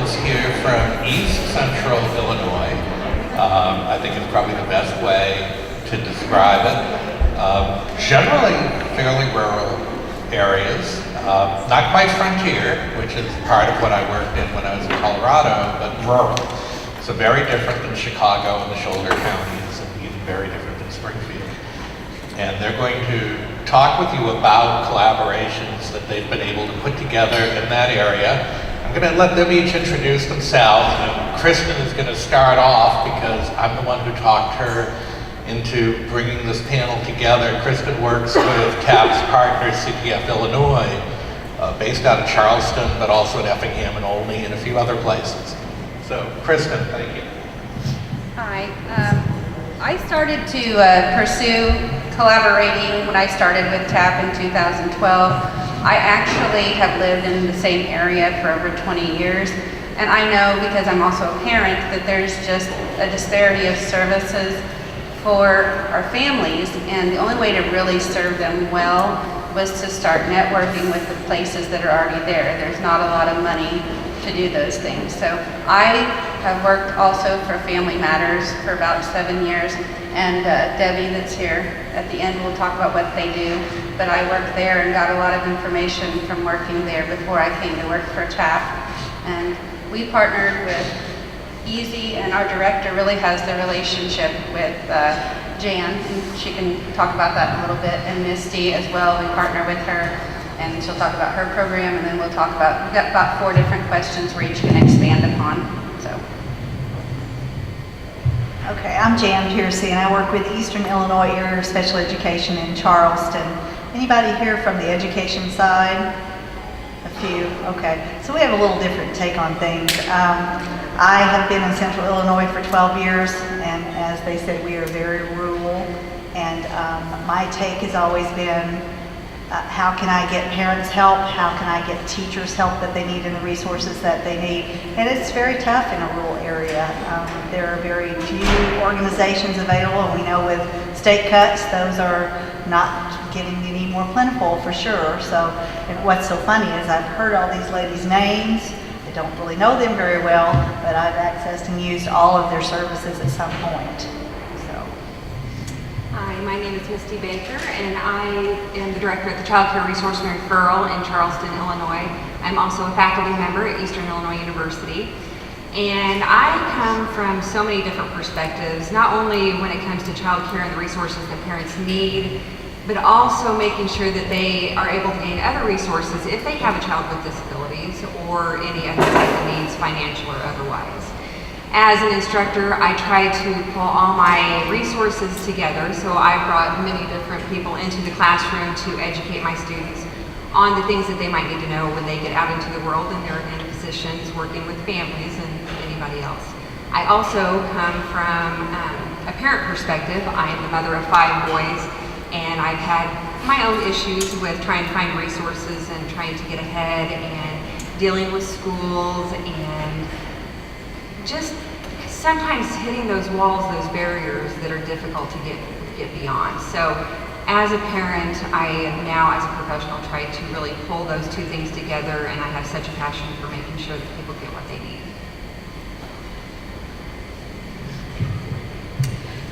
is here from East Central Illinois. I think it's probably the best way to describe it. Generally fairly rural areas, not quite frontier, which is part of what I worked in when I was in Colorado, but rural. So very different than Chicago and the shoulder counties, and even very different than Springfield. And they're going to talk with you about collaborations that they've been able to put together in that area. I'm going to let them each introduce themselves, and Kristin is going to start off because I'm the one who talked her into bringing this panel together. Kristin works with CAP's partner, CTF Illinois, based out of Charleston, but also at Effingham and Olney and a few other places. So, Kristin, thank you. Hi. I started to pursue collaborating when I started with TAP in 2012. I actually have lived in the same area for over 20 years, and I know, because I'm also a parent, that there's just a disparity of services for our families, and the only way to really serve them well was to start networking with the places that are already there. There's not a lot of money to do those things. So I have worked also for Family Matters for about 7 years, and Debbie that's here at the end will talk about what they do, but I worked there and got a lot of information from working there before I came to work for TAP. And we partnered with Easy, and our director really has the relationship with Jan, and she can talk about that in a little bit, and Misty as well. We partner with her, and she'll talk about her program, and then we'll talk about, we've got about 4 different questions we each can expand upon. So. Okay, I'm Jan Pearcy, and I work with Eastern Illinois Area of Special Education in Charleston. Anybody here from the education side? A few, okay. So we have a little different take on things. I have been in Central Illinois for 12 years, and as they said, we are very rural, and my take has always been, how can I get parents help? How can I get teachers help that they need and the resources that they need? And it's very tough in a rural area. There are very few organizations available, and we know with state cuts, those are not getting any more plentiful for sure. So, and what's so funny is I've heard all these ladies' names. I don't really know them very well, but I've accessed and used all of their services at some point. Hi, my name is Misty Baker, and I am the director at the Child Care Resource and Referral in Charleston, Illinois. I'm also a faculty member at Eastern Illinois University. And I come from so many different perspectives, not only when it comes to child care and the resources that parents need, but also making sure that they are able to gain other resources if they have a child with disabilities or any other type of needs, financial or otherwise. As an instructor, I try to pull all my resources together, so I brought many different people into the classroom to educate my students on the things that they might need to know when they get out into the world and they're in positions working with families and anybody else. I also come from a parent perspective. I am the mother of 5 boys, and I've had my own issues with trying to find resources and trying to get ahead and dealing with schools and just sometimes hitting those walls, those barriers that are difficult to get beyond. So as a parent, I am now, as a professional, trying to really pull those 2 things together, and I have such a passion for making sure that people get what they need.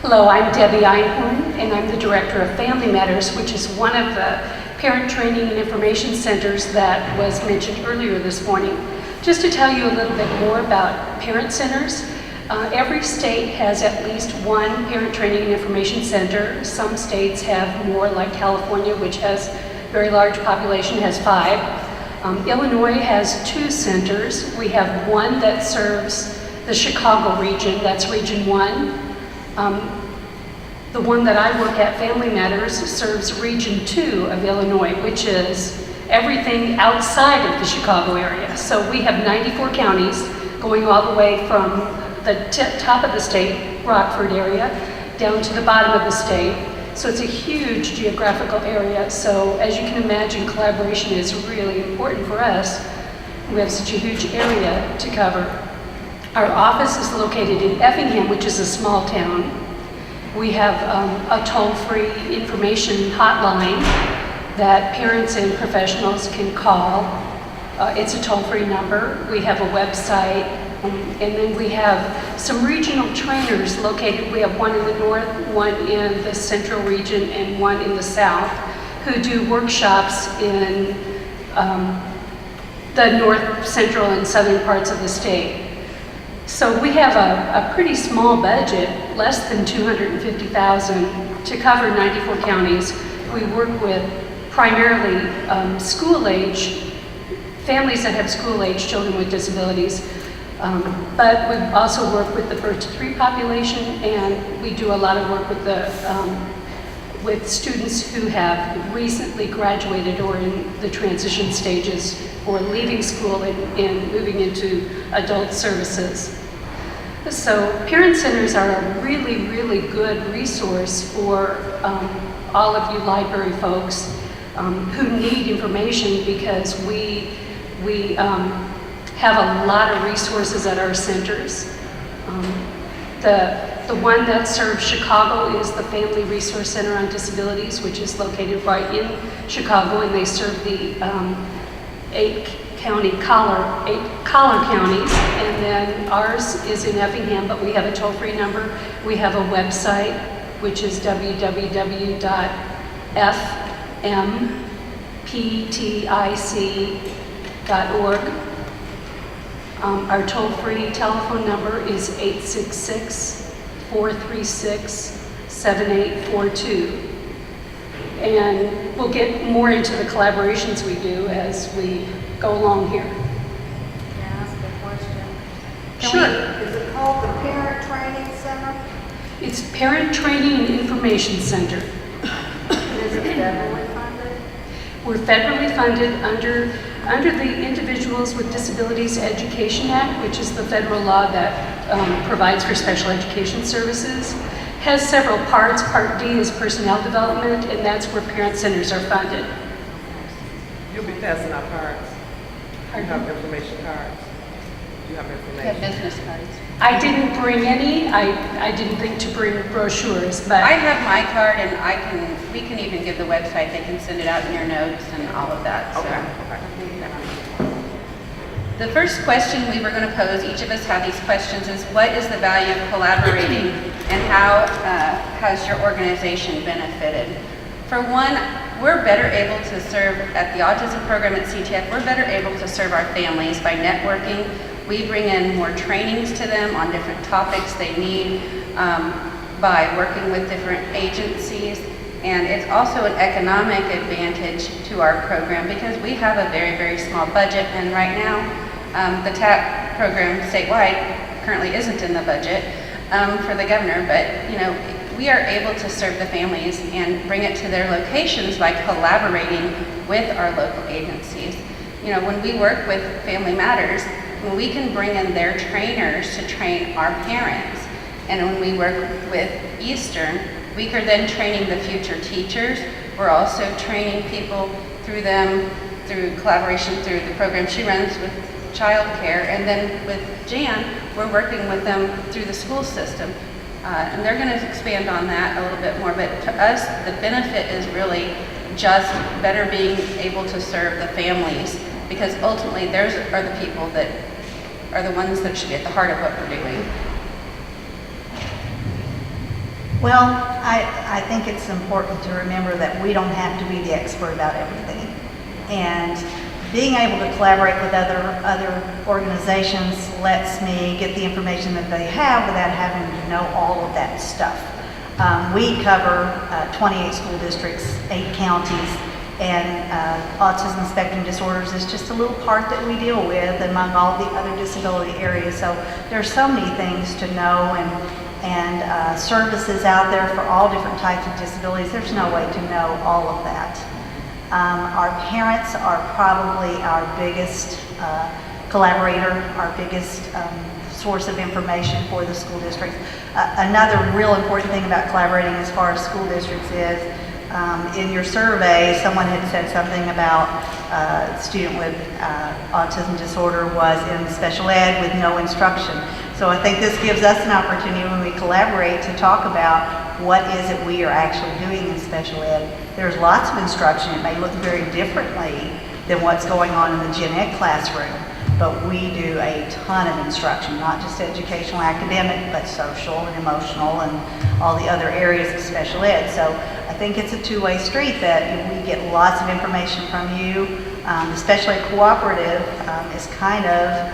Hello, I'm Debbie Einhorn, and I'm the director of Family Matters, which is one of the parent training and information centers that was mentioned earlier this morning. Just to tell you a little bit more about parent centers, every state has at least 1 parent training and information center. Some states have more, like California, which has a very large population, has 5. Illinois has 2 centers. We have one that serves the Chicago region, that's Region 1. The one that I work at, Family Matters, serves Region 2 of Illinois, which is everything outside of the Chicago area. So we have 94 counties going all the way from the top of the state, Rockford area, down to the bottom of the state. So it's a huge geographical area. So as you can imagine, collaboration is really important for us. We have such a huge area to cover. Our office is located in Effingham, which is a small town. We have a toll-free information hotline that parents and professionals can call It's a toll-free number. We have a website, and then we have some regional trainers located. We have one in the north, one in the central region, and one in the south, who do workshops in the north, central, and southern parts of the state. So we have a pretty small budget, less than $250,000, to cover 94 counties. We work with primarily school-age families that have school-age children with disabilities, but we also work with the birth to 3 population, and we do a lot of work with with students who have recently graduated or in the transition stages or leaving school and moving into adult services. So parent centers are a really, really good resource for all of you library folks who need information, because we have a lot of resources at our centers. The one that serves Chicago is the Family Resource Center on Disabilities, which is located right in Chicago, and they serve the 8 collar counties, and then ours is in Effingham, but we have a toll-free number. We have a website, which is www.fmptic.org. Our toll-free telephone number is 866-436-7842. And we'll get more into the collaborations we do as we go along here. Can I ask a question? Sure. Is it called the Parent Training Center? It's Parent Training and Information Center. Is it federally funded? We're federally funded under the Individuals with Disabilities Education Act, which is the federal law that provides for special education services. Has several parts. Part D is personnel development, and that's where parent centers are funded. You'll be passing out cards. You Pardon? have information cards. You have We have information. business cards. I didn't bring any. I didn't think to bring brochures, but I have my card, and we can even give the website. They can send it out in your notes and all of that. So. Okay. The first question we were going to pose, each of us have these questions, is what is the value of collaborating, and how has your organization benefited? For one, we're better able to serve at the autism program at CTF. We're better able to serve our families by networking. We bring in more trainings to them on different topics they need by working with different agencies. And it's also an economic advantage to our program because we have a very, very small budget. And right now, the TAP program statewide currently isn't in the budget for the governor, but we are able to serve the families and bring it to their locations by collaborating with our local agencies. When we work with Family Matters, when we can bring in their trainers to train our parents, and when we work with Eastern, we are then training the future teachers. We're also training people through collaboration through the program she runs with childcare, and then with Jan, we're working with them through the school system. And they're going to expand on that a little bit more, but to us, the benefit is really just better being able to serve the families, because ultimately those are the people that are the ones that should be at the heart of what we're doing. Well, I think it's important to remember that we don't have to be the expert about everything. And being able to collaborate with other organizations lets me get the information that they have without having to know all of that stuff. We cover 28 school districts, 8 counties, and Autism Spectrum Disorders is just a little part that we deal with among all the other disability areas. So there's so many things to know, and services out there for all different types of disabilities. There's no way to know all of that. Our parents are probably our biggest collaborator, our biggest source of information for the school districts. Another real important thing about collaborating as far as school districts is, in your survey, someone had said something about a student with autism disorder was in special ed with no instruction. So I think this gives us an opportunity when we collaborate to talk about what is it we are actually doing in special ed. There's lots of instruction. It may look very differently than what's going on in the gen ed classroom. But we do a ton of instruction, not just educational, academic, but social and emotional and all the other areas of special ed. So I think it's a two-way street that we get lots of information from you. The special ed cooperative is kind of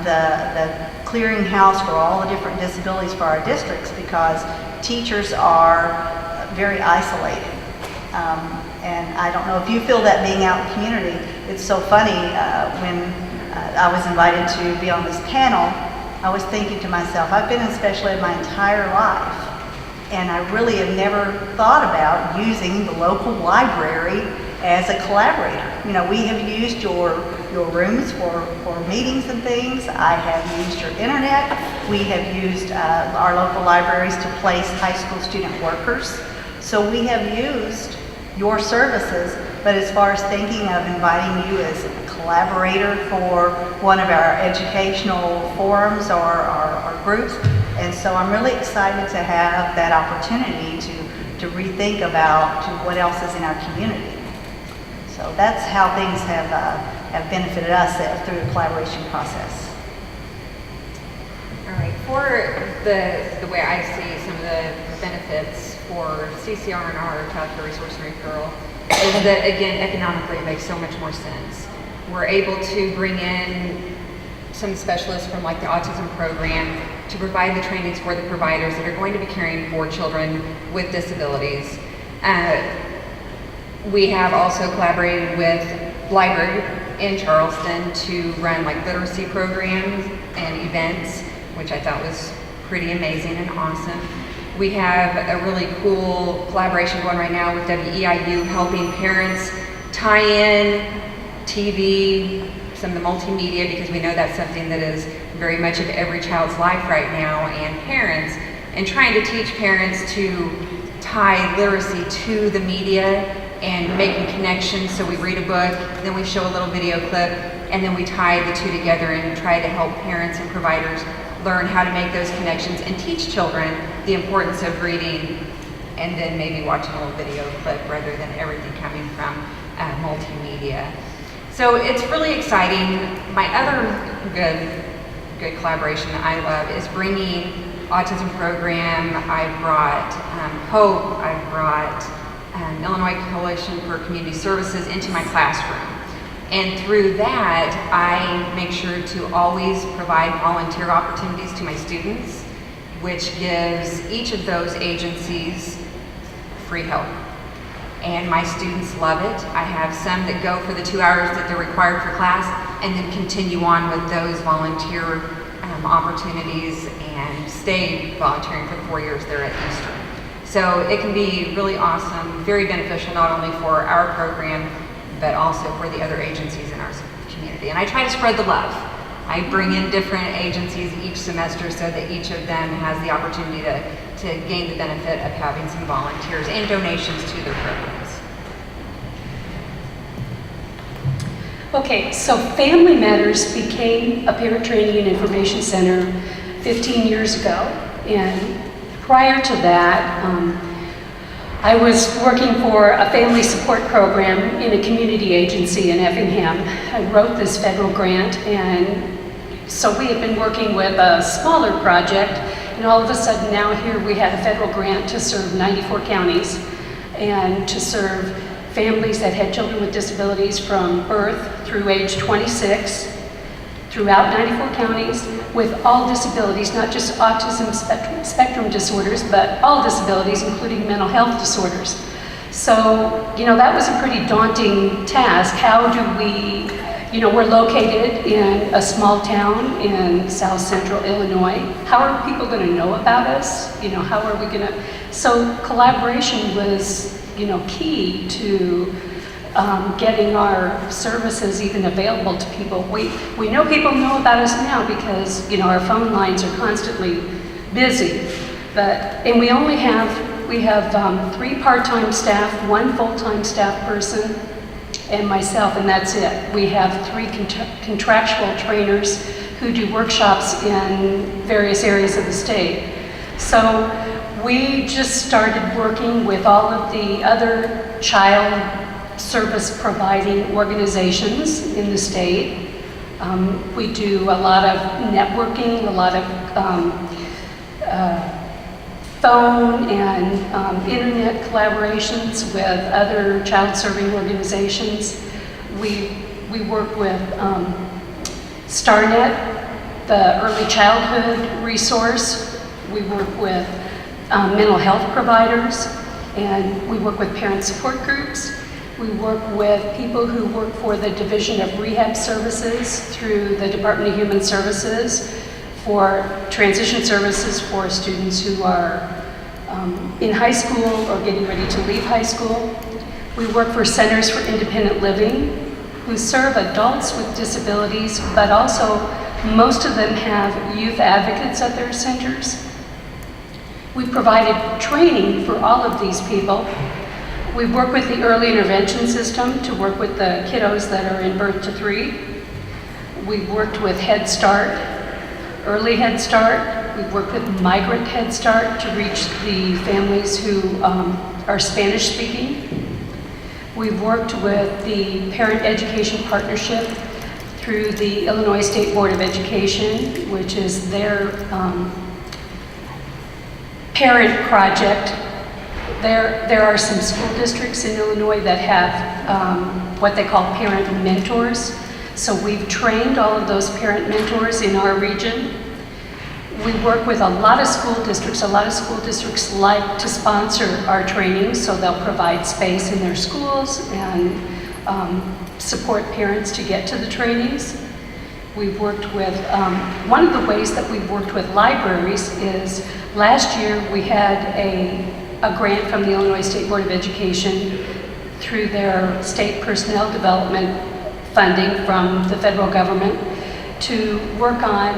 the clearinghouse for all the different disabilities for our districts, because teachers are very isolated. And I don't know if you feel that being out in the community. It's so funny, when I was invited to be on this panel, I was thinking to myself, I've been in special ed my entire life, and I really have never thought about using the local library as a collaborator. You know, we have used your rooms for meetings and things. I have used your internet. We have used our local libraries to place high school student workers. So we have used your services, but as far as thinking of inviting you as a collaborator for one of our educational forums or groups, and so I'm really excited to have that opportunity to rethink about what else is in our community. So that's how things have benefited us through the collaboration process. All right, for the way I see some of the benefits for CCR and our Child Care Resource and Referral is that, again, economically it makes so much more sense. We're able to bring in some specialists from like the autism program to provide the trainings for the providers that are going to be caring for children with disabilities. We have also collaborated with library in Charleston to run like literacy programs and events, which I thought was pretty amazing and awesome. We have a really cool collaboration going right now with WEIU, helping parents tie in TV, some of the multimedia, because we know that's something that is very much of every child's life right now, and parents, and trying to teach parents to tie literacy to the media and making connections. So we read a book, then we show a little video clip, and then we tie the two together and try to help parents and providers learn how to make those connections and teach children the importance of reading and then maybe watching a little video clip rather than everything coming from multimedia. So it's really exciting. My other good collaboration that I love is bringing autism program. I've brought Hope, I've brought Illinois Coalition for Community Services into my classroom. And through that, I make sure to always provide volunteer opportunities to my students, which gives each of those agencies free help. And my students love it. I have some that go for the 2 hours that they're required for class and then continue on with those volunteer opportunities and stay volunteering for the 4 years they're at Eastern. So it can be really awesome, very beneficial not only for our program, but also for the other agencies in our community. And I try to spread the love. I bring in different agencies each semester so that each of them has the opportunity to gain the benefit of having some volunteers and donations to their programs. Okay, so Family Matters became a parent training and information center 15 years ago. And prior to that, I was working for a family support program in a community agency in Effingham. I wrote this federal grant, and so we had been working with a smaller project, and all of a sudden now here we had a federal grant to serve 94 counties and to serve families that had children with disabilities from birth through age 26 throughout 94 counties with all disabilities, not just autism spectrum disorders, but all disabilities, including mental health disorders. So, you know, that was a pretty daunting task. How do we, you know, we're located in a small town in South Central Illinois. How are people going to know about us? You know, how are we going to, so collaboration was, you know, key to getting our services even available to people. We know people know about us now because, you know, our phone lines are constantly busy. And we have 3 part-time staff, 1 full-time staff person, and myself, and that's it. We have 3 contractual trainers who do workshops in various areas of the state. So we just started working with all of the other child service providing organizations in the state. We do a lot of networking, a lot of phone and internet collaborations with other child serving organizations. We work with StarNet, the early childhood resource. We work with mental health providers, and we work with parent support groups. We work with people who work for the Division of Rehab Services through the Department of Human Services for transition services for students who are in high school or getting ready to leave high school. We work for Centers for Independent Living, who serve adults with disabilities, but also most of them have youth advocates at their centers. We provided training for all of these people. We work with the early intervention system to work with the kiddos that are in birth to 3. We've worked with Head Start, Early Head Start. We've worked with Migrant Head Start to reach the families who are Spanish speaking. We've worked with the Parent Education Partnership through the Illinois State Board of Education, which is their parent project. There are some school districts in Illinois that have what they call parent mentors. So we've trained all of those parent mentors in our region. We work with a lot of school districts. A lot of school districts like to sponsor our training, so they'll provide space in their schools and support parents to get to the trainings. We've worked with, one of the ways that we've worked with libraries is last year we had a grant from the Illinois State Board of Education through their state personnel development funding from the federal government to work on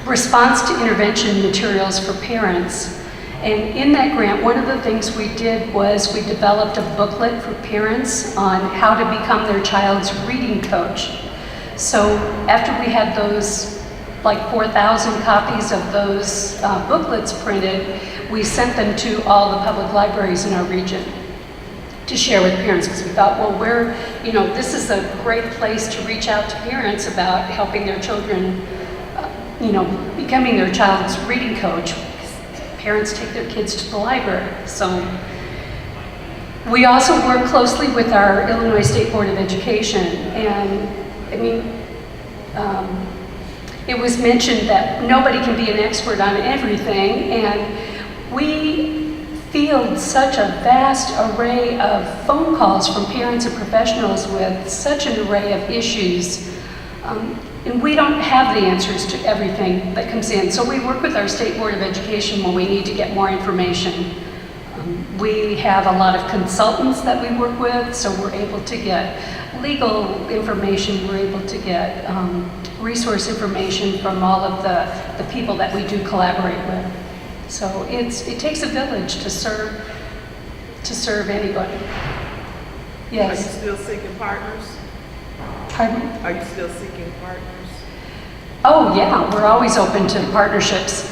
response to intervention materials for parents. And in that grant, one of the things we did was we developed a booklet for parents on how to become their child's reading coach. So after we had those, like 4,000 copies of those booklets printed, we sent them to all the public libraries in our region to share with parents, because we thought, well, this is a great place to reach out to parents about helping their children, becoming their child's reading coach. Parents take their kids to the library. So we also work closely with our Illinois State Board of Education. And it was mentioned that nobody can be an expert on everything. And we field such a vast array of phone calls from parents and professionals with such an array of issues. And we don't have the answers to everything that comes in. So we work with our State Board of Education when we need to get more information. We have a lot of consultants that we work with, so we're able to get legal information, we're able to get resource information from all of the people that we do collaborate with. So it takes a village to serve anybody. Yes. Are you still seeking partners? Pardon? Are you still seeking partners? Oh yeah, we're always open to partnerships.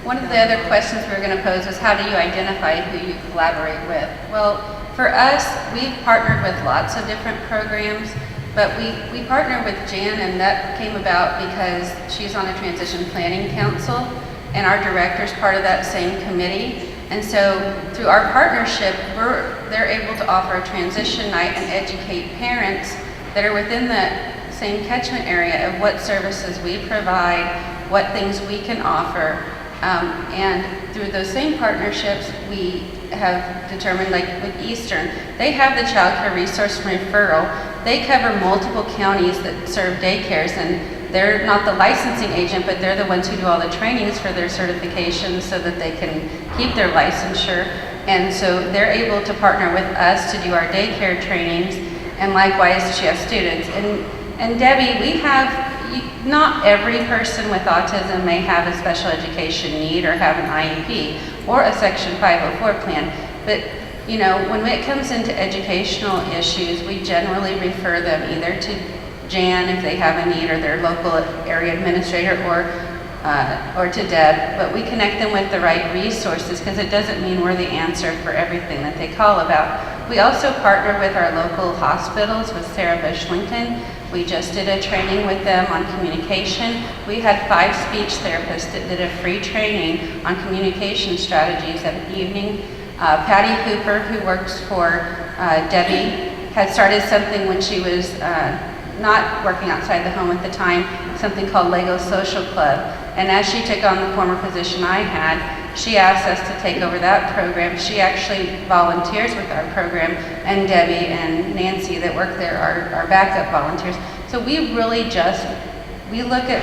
One of the other questions we were going to pose was, how do you identify who you collaborate with? Well, for us, we've partnered with lots of different programs, but we partner with Jan, and that came about because she's on a transition planning council, and our director's part of that same committee. And so through our partnership, they're able to offer a transition night and educate parents that are within the same catchment area of what services we provide, what things we can offer. And through those same partnerships, we have determined, like with Eastern, they have the Child Care Resource and Referral. They cover multiple counties that serve daycares, and they're not the licensing agent, but they're the ones who do all the trainings for their certifications so that they can keep their licensure. And so they're able to partner with us to do our daycare trainings, and likewise she has students. And Debbie, we have, not every person with autism may have a special education need or have an IEP or a Section 504 plan, but when it comes into educational issues, we generally refer them either to Jan if they have a need, or their local area administrator, or to Deb, but we connect them with the right resources, because it doesn't mean we're the answer for everything that they call about. We also partner with our local hospitals with Sarah Bush Lincoln. We just did a training with them on communication. We had 5 speech therapists that did a free training on communication strategies at an evening. Patty Hooper, who works for Debbie, had started something when she was not working outside the home at the time, something called Lego Social Club. And as she took on the former position I had, she asked us to take over that program. She actually volunteers with our program, and Debbie and Nancy that work there are our backup volunteers. So we really we look at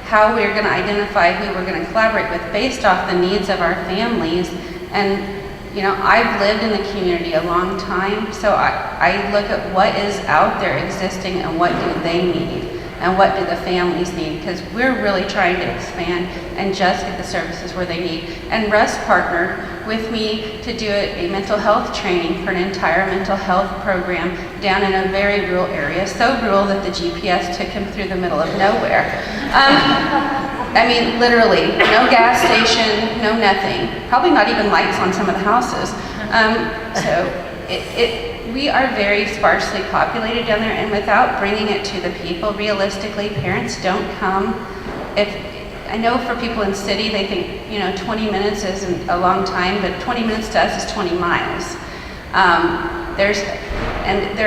how we're going to identify who we're going to collaborate with based off the needs of our families. And you know, I've lived in the community a long time, so I look at what is out there existing and what do they need and what do the families need, because we're really trying to expand and just get the services where they need. And Russ partnered with me to do a mental health training for an entire mental health program down in a very rural area, so rural that the GPS took him through the middle of nowhere. I mean, literally, no gas station, no nothing. Probably not even lights on some of the houses. We are very sparsely populated down there, and without bringing it to the people, realistically, parents don't come. I know for people in city, they think, you know, 20 minutes isn't a long time, but 20 minutes to us is 20 miles. There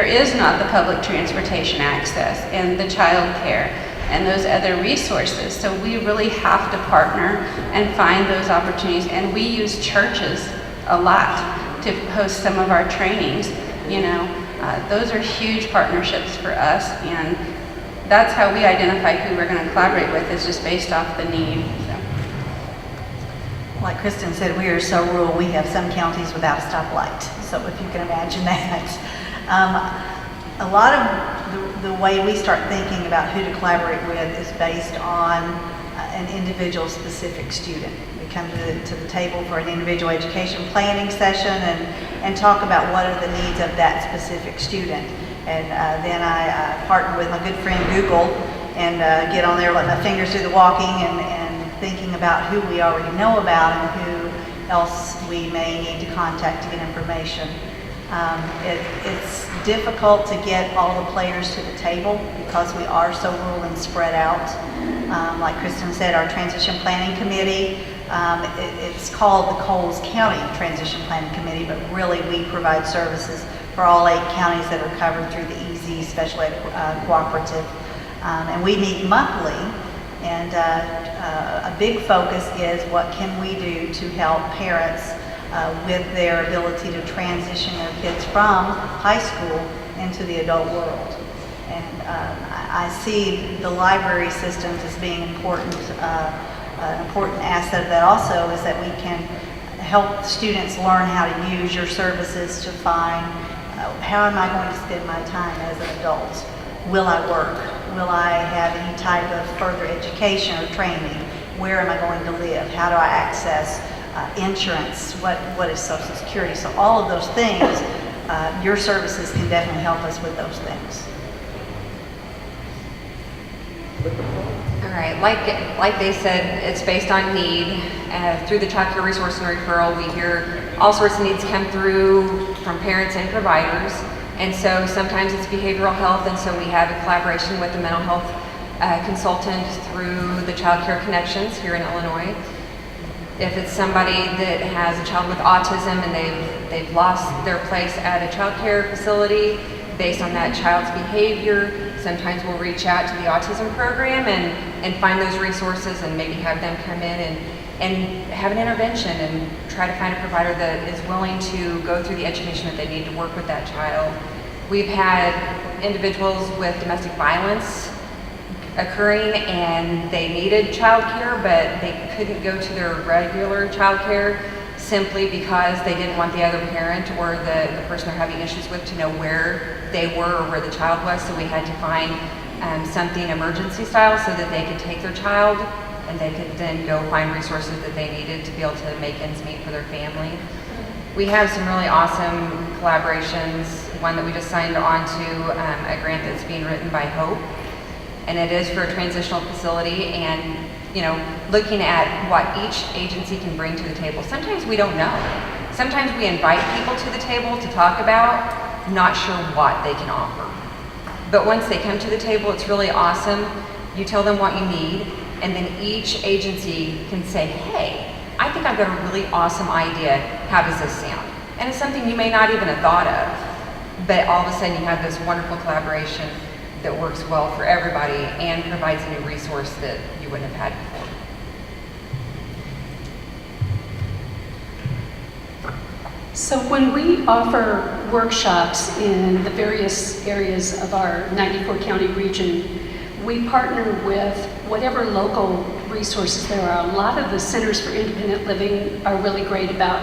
is not the public transportation access and the child care and those other resources. So we really have to partner and find those opportunities. And we use churches a lot to host some of our trainings. You know, those are huge partnerships for us, and that's how we identify who we're going to collaborate with, is just based off the need. So. Like Kristin said, we are so rural, we have some counties without a stoplight. So if you can imagine that. A lot of the way we start thinking about who to collaborate with is based on an individual specific student. We come to the table for an individual education planning session and talk about what are the needs of that specific student. And then I partner with my good friend Google and get on there, let my fingers do the walking and thinking about who we already know about and who else we may need to contact to get information. It's difficult to get all the players to the table because we are so rural and spread out. Like Kristin said, our transition planning committee, it's called the Coles County Transition Planning Committee, but really we provide services for all 8 counties that are covered through the EZ Special Ed Cooperative. And we meet monthly, and a big focus is what can we do to help parents with their ability to transition their kids from high school into the adult world. And I see the library systems as being important. An important asset of that also is that we can help students learn how to use your services to find how am I going to spend my time as an adult? Will I work? Will I have any type of further education or training? Where am I going to live? How do I access insurance? What is Social Security? So all of those things, your services can definitely help us with those things. All right, like they said, it's based on need. Through the Child Care Resource and Referral, we hear all sorts of needs come through from parents and providers. And so sometimes it's behavioral health, and so we have a collaboration with the mental health consultant through the Child Care Connections here in Illinois. If it's somebody that has a child with autism and they've lost their place at a child care facility based on that child's behavior, sometimes we'll reach out to the autism program and find those resources and maybe have them come in and have an intervention and try to find a provider that is willing to go through the education that they need to work with that child. We've had individuals with domestic violence occurring and they needed child care, but they couldn't go to their regular child care simply because they didn't want the other parent or the person they're having issues with to know where they were or where the child was. So we had to find something emergency style so that they could take their child and they could then go find resources that they needed to be able to make ends meet for their family. We have some really awesome collaborations. One that we just signed on to a grant that's being written by Hope, and it is for a transitional facility, and looking at what each agency can bring to the table. Sometimes we don't know. sometimes we invite people to the table to talk about, not sure what they can offer. But once they come to the table, it's really awesome. You tell them what you need, and then each agency can say, hey, I think I've got a really awesome idea. How does this sound? And it's something you may not even have thought of, but all of a sudden you have this wonderful collaboration that works well for everybody and provides a new resource that you wouldn't have had before. So when we offer workshops in the various areas of our 94 county region, we partner with whatever local resources there are. A lot of the centers for independent living are really great about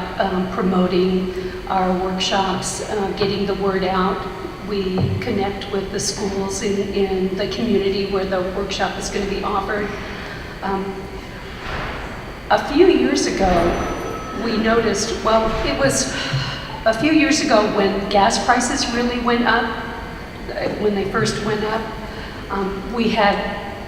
promoting our workshops, getting the word out. We connect with the schools in the community where the workshop is going to be offered. A few years ago, we noticed, well, it was a few years ago when gas prices really went up, when they first went up, we had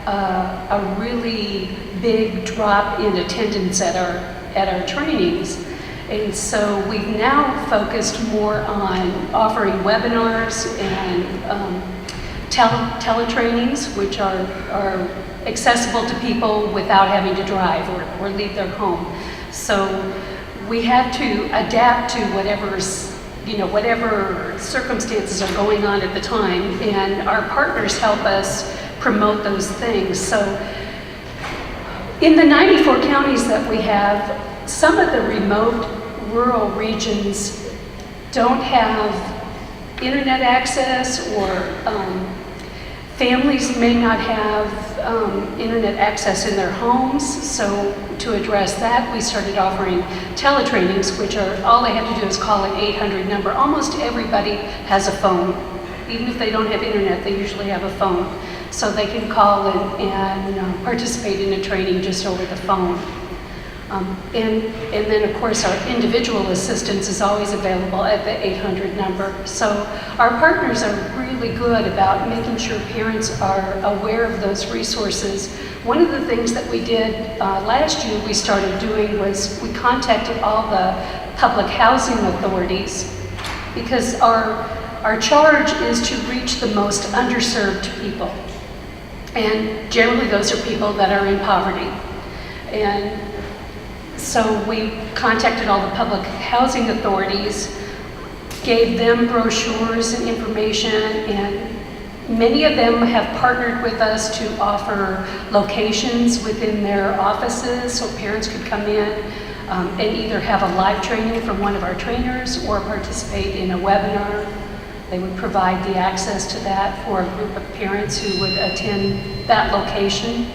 a really big drop in attendance at our trainings. And so we've now focused more on offering webinars and teletrainings, which are accessible to people without having to drive or leave their home. So we had to adapt to whatever circumstances are going on at the time, and our partners help us promote those things. So in the 94 counties that we have, some of the remote rural regions don't have internet access, or families may not have internet access in their homes. So to address that, we started offering teletrainings, which are, all they have to do is call an 800 number. Almost everybody has a phone. Even if they don't have internet, they usually have a phone. So they can call and participate in a training just over the phone. And then, of course, our individual assistance is always available at the 800 number. So our partners are really good about making sure parents are aware of those resources. One of the things that we did last year we started doing was we contacted all the public housing authorities, because our charge is to reach the most underserved people. And generally those are people that are in poverty. And so we contacted all the public housing authorities, gave them brochures and information, and many of them have partnered with us to offer locations within their offices so parents could come in and either have a live training from one of our trainers or participate in a webinar. They would provide the access to that for a group of parents who would attend that location.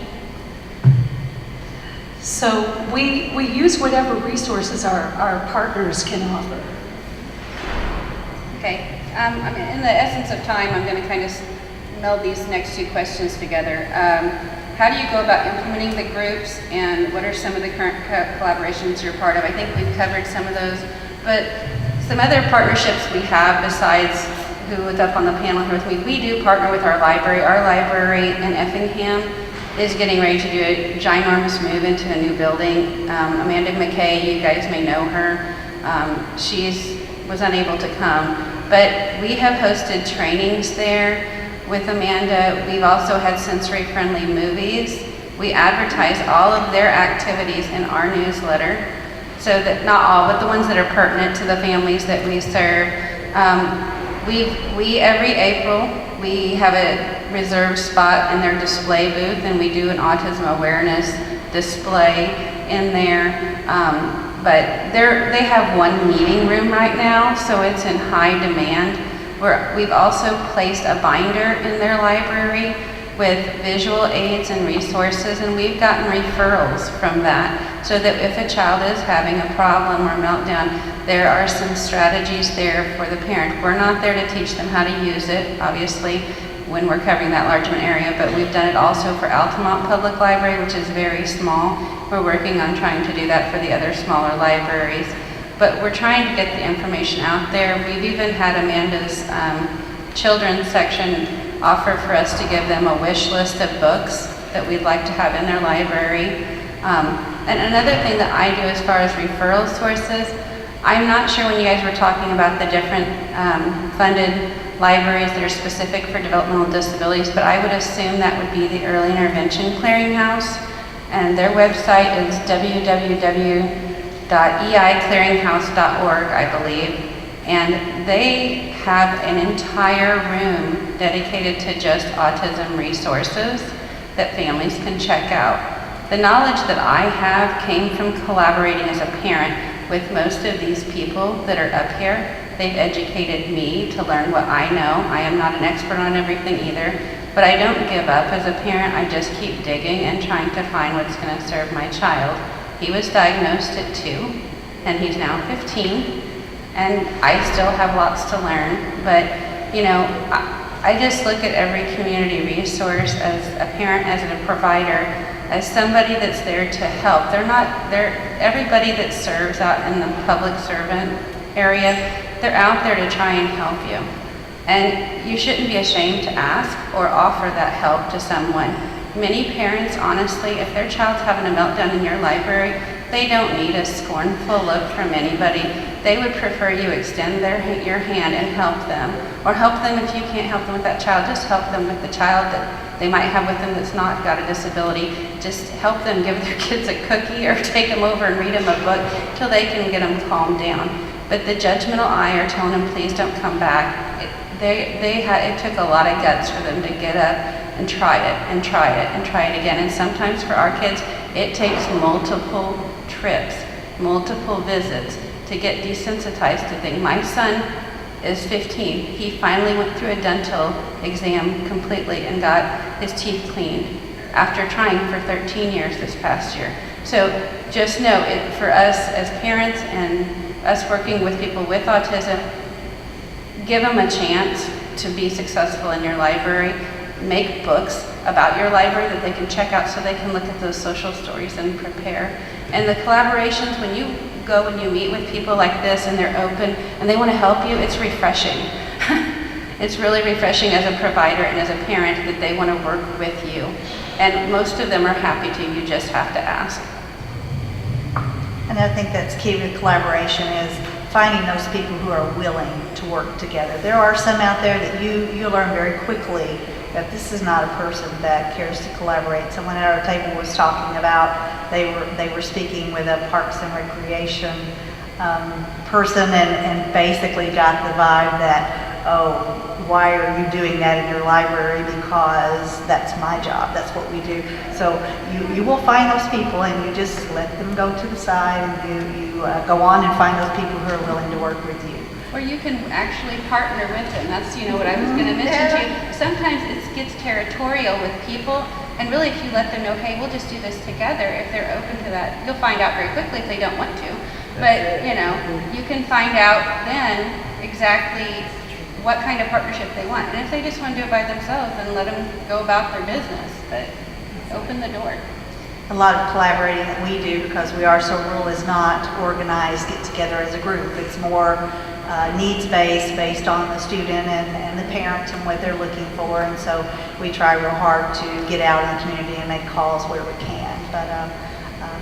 So we use whatever resources our partners can offer. Okay, in the essence of time, I'm going to kind of meld these next two questions together. How do you go about implementing the groups, and what are some of the current collaborations you're part of? I think we've covered some of those, but some other partnerships we have besides who was up on the panel here with me, we do partner with our library. Our library in Effingham is getting ready to do a ginormous move into a new building. Amanda McKay, you guys may know her. She was unable to come, but we have hosted trainings there with Amanda. We've also had sensory-friendly movies. We advertise all of their activities in our newsletter, so that not all, but the ones that are pertinent to the families that we serve. We every April, we have a reserved spot in their display booth, and we do an autism awareness display in there. But they have one meeting room right now, so it's in high demand. We've also placed a binder in their library with visual aids and resources, and we've gotten referrals from that, so that if a child is having a problem or meltdown, there are some strategies there for the parent. We're not there to teach them how to use it, obviously, when we're covering that large of an area, but we've done it also for Altamont Public Library, which is very small. We're working on trying to do that for the other smaller libraries. But we're trying to get the information out there. We've even had Amanda's children's section offer for us to give them a wish list of books that we'd like to have in their library. And another thing that I do as far as referral sources, I'm not sure when you guys were talking about the different funded libraries that are specific for developmental disabilities, but I would assume that would be the Early Intervention Clearinghouse, and their website is www.eiclearinghouse.org, I believe, and they have an entire room dedicated to just autism resources that families can check out. The knowledge that I have came from collaborating as a parent with most of these people that are up here. They've educated me to learn what I know. I am not an expert on everything either, but I don't give up as a parent. I just keep digging and trying to find what's going to serve my child. He was diagnosed at 2, and he's now 15, and I still have lots to learn, but you know, I just look at every community resource as a parent, as a provider, as somebody that's there to help. Everybody that serves out in the public servant area, they're out there to try and help you. And you shouldn't be ashamed to ask or offer that help to someone. Many parents, honestly, if their child's having a meltdown in your library, they don't need a scornful look from anybody. They would prefer you extend your hand and help them. Or help them if you can't help them with that child, just help them with the child that they might have with them that's not got a disability. Just help them give their kids a cookie or take them over and read them a book till they can get them calmed down. But the judgmental eye or telling them, please don't come back, it took a lot of guts for them to get up and try it and try it and try it again. And sometimes for our kids, it takes multiple trips, multiple visits to get desensitized to things. My son is 15. He finally went through a dental exam completely and got his teeth cleaned after trying for 13 years this past year. So just know, for us as parents and us working with people with autism, give them a chance to be successful in your library. Make books about your library that they can check out so they can look at those social stories and prepare. And the collaborations, when you go and you meet with people like this and they're open and they want to help you, it's refreshing. It's really refreshing as a provider and as a parent that they want to work with you. And most of them are happy to, you just have to ask. And I think that's key with collaboration is finding those people who are willing to work together. There are some out there that you learn very quickly that this is not a person that cares to collaborate. Someone at our table was talking about they were speaking with a Parks and Recreation person and basically got the vibe that, oh, why are you doing that in your library? Because that's my job, that's what we do. So you will find those people and you just let them go to the side and you go on and find those people who are willing to work with you. Or you can actually partner with them. That's, what I was going to mention to you. Sometimes it gets territorial with people, and really if you let them know, hey, we'll just do this together, if they're open to that, you'll find out very quickly if they don't want to. But, you can find out then exactly what kind of partnership they want. And if they just want to do it by themselves, then let them go about their business, but open the door. A lot of collaborating that we do, because we are so rural, is not organized, get together as a group. It's more needs-based, based on the student and the parent and what they're looking for. And so we try real hard to get out in the community and make calls where we can. But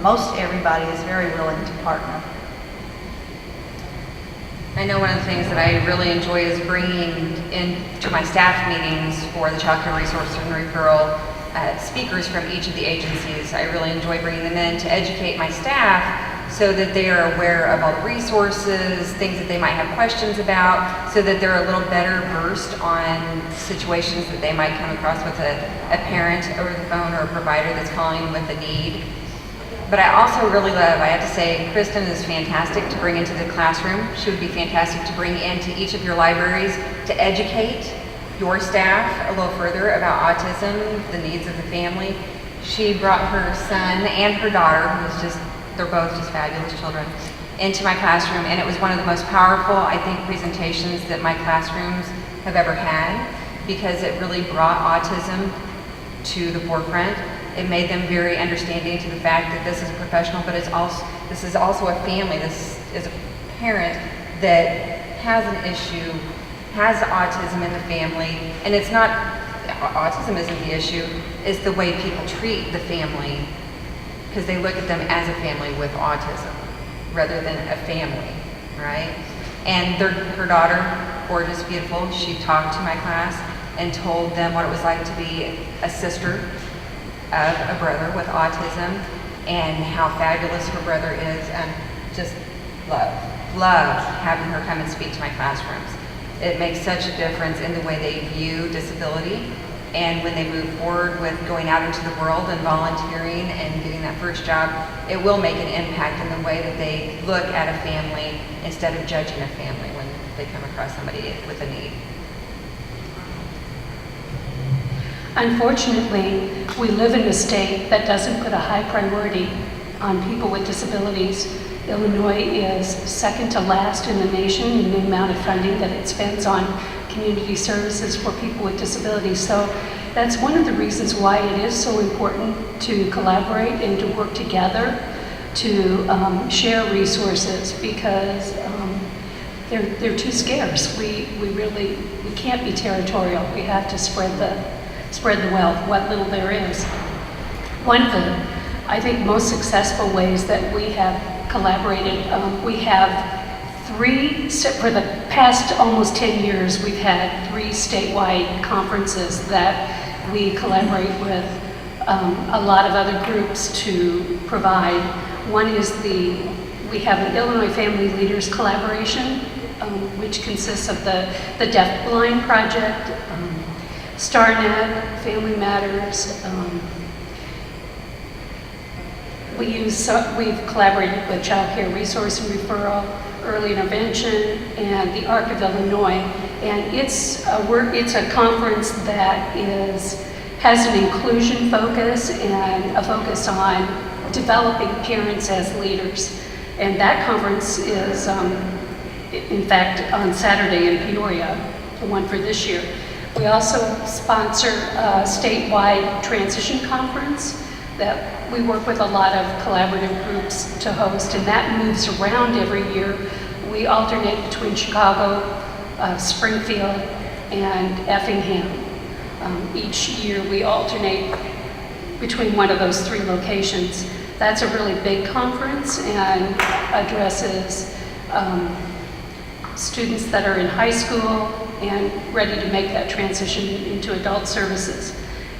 most everybody is very willing to partner. I know one of the things that I really enjoy is bringing into my staff meetings for the Child Care Resource and Referral speakers from each of the agencies. I really enjoy bringing them in to educate my staff so that they are aware of all the resources, things that they might have questions about, so that they're a little better versed on situations that they might come across with a parent over the phone or a provider that's calling with a need. But I also really love, I have to say, Kristin is fantastic to bring into the classroom. She would be fantastic to bring into each of your libraries to educate your staff a little further about autism, the needs of the family. She brought her son and her daughter, they're both just fabulous children, into my classroom, and it was one of the most powerful, I think, presentations that my classrooms have ever had, because it really brought autism to the forefront. It made them very understanding to the fact that this is professional, but this is also a family. This is a parent that has an issue, has autism in the family, and it's not, autism isn't the issue, it's the way people treat the family, because they look at them as a family with autism rather than a family. right? And her daughter, gorgeous, beautiful, she talked to my class and told them what it was like to be a sister of a brother with autism and how fabulous her brother is, and just love having her come and speak to my classrooms. It makes such a difference in the way they view disability, and when they move forward with going out into the world and volunteering and getting that first job, it will make an impact in the way that they look at a family instead of judging a family when they come across somebody with a need. Unfortunately, we live in a state that doesn't put a high priority on people with disabilities. Illinois is second to last in the nation in the amount of funding that it spends on community services for people with disabilities. So that's one of the reasons why it is so important to collaborate and to work together to share resources, because they're too scarce. We can't be territorial. We have to spread the wealth, what little there is. One of the, I think, most successful ways that we have collaborated, we have for the past almost 10 years, we've had 3 statewide conferences that we collaborate with a lot of other groups to provide. One is we have an Illinois Family Leaders Collaboration, which consists of the Deaf Blind Project, StarNet, Family Matters. We've collaborated with Child Care Resource and Referral, Early Intervention, and the ARC of Illinois. And it's a conference that has an inclusion focus and a focus on developing parents as leaders. And that conference is, in fact, on Saturday in Peoria, the one for this year. We also sponsor a statewide transition conference that we work with a lot of collaborative groups to host, and that moves around every year. We alternate between Chicago, Springfield, and Effingham. Each year we alternate between one of those 3 locations. That's a really big conference and addresses students that are in high school and ready to make that transition into adult services.